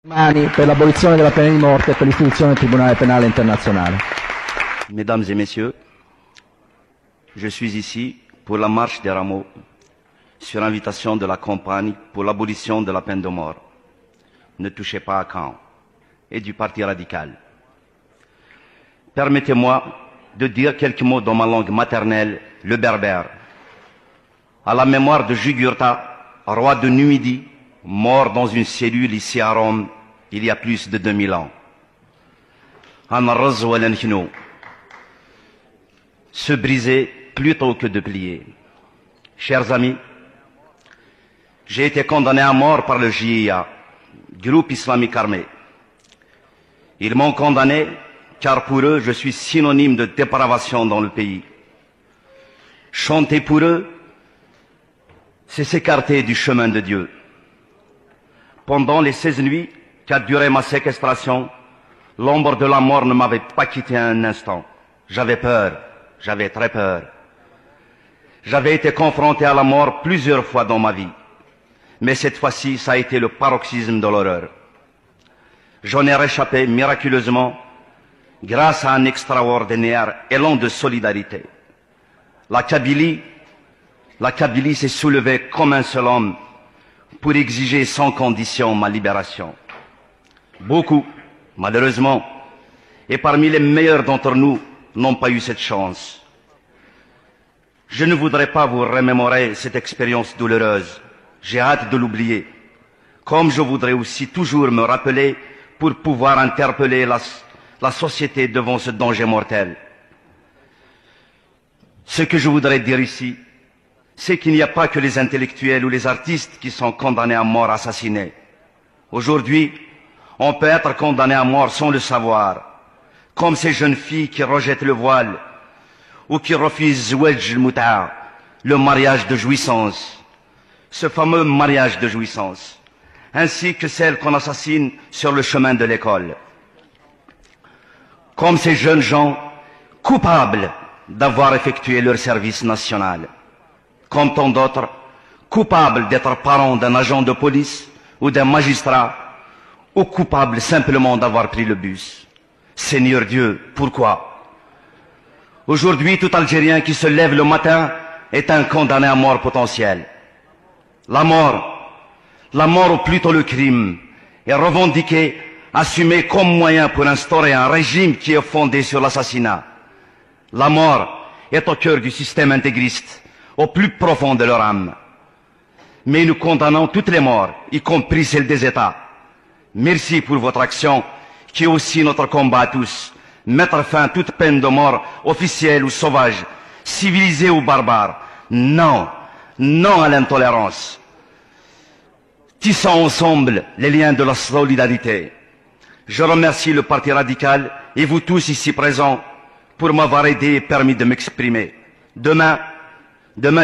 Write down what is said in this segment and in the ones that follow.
Mani per l'abolizione della pena di morte e per l'istituzione del Tribunale penale internazionale. Mesdames et messieurs, je suis ici pour la marche des rameaux sur invitation de la campagne pour l'abolition de la peine de mort. Ne touchez pas à Caen et du Parti radical. Permettez-moi de dire quelques mots dans ma langue maternelle, le berbère, à la mémoire de Jugurtha, roi de Numidie, mort dans une cellule ici à Rome il y a plus de 2000 ans. Se briser plutôt que de plier. Chers amis, j'ai été condamné à mort par le JIA, groupe islamique armé. Ils m'ont condamné car pour eux, je suis synonyme de dépravation dans le pays. Chanter pour eux, c'est s'écarter du chemin de Dieu. Pendant les 16 nuits qu'a duré ma séquestration, l'ombre de la mort ne m'avait pas quitté un instant. J'avais peur, j'avais très peur. J'avais été confronté à la mort plusieurs fois dans ma vie. Mais cette fois-ci, ça a été le paroxysme de l'horreur. J'en ai réchappé miraculeusement grâce à un extraordinaire élan de solidarité. La Kabylie s'est soulevée comme un seul homme pour exiger sans condition ma libération. Beaucoup, malheureusement, et parmi les meilleurs d'entre nous, n'ont pas eu cette chance. Je ne voudrais pas vous remémorer cette expérience douloureuse. J'ai hâte de l'oublier. Comme je voudrais aussi toujours me rappeler pour pouvoir interpeller la société devant ce danger mortel. Ce que je voudrais dire ici, c'est qu'il n'y a pas que les intellectuels ou les artistes qui sont condamnés à mort assassinés. Aujourd'hui, on peut être condamné à mort sans le savoir, comme ces jeunes filles qui rejettent le voile ou qui refusent le mariage de jouissance, ce fameux mariage de jouissance, ainsi que celles qu'on assassine sur le chemin de l'école. Comme ces jeunes gens coupables d'avoir effectué leur service national. Comme tant d'autres, coupables d'être parents d'un agent de police ou d'un magistrat, ou coupables simplement d'avoir pris le bus. Seigneur Dieu, pourquoi? Aujourd'hui, tout Algérien qui se lève le matin est un condamné à mort potentiel. La mort, ou plutôt le crime, est revendiquée, assumée comme moyen pour instaurer un régime qui est fondé sur l'assassinat. La mort est au cœur du système intégriste, au plus profond de leur âme. Mais nous condamnons toutes les morts, y compris celles des États. Merci pour votre action, qui est aussi notre combat à tous. Mettre fin à toute peine de mort, officielle ou sauvage, civilisée ou barbare. Non, non à l'intolérance. Tissons ensemble les liens de la solidarité. Je remercie le Parti radical et vous tous ici présents pour m'avoir aidé et permis de m'exprimer. Demain,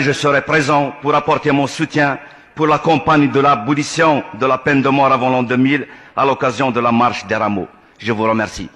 je serai présent pour apporter mon soutien pour la campagne de l'abolition de la peine de mort avant l'an 2000 à l'occasion de la marche des rameaux. Je vous remercie.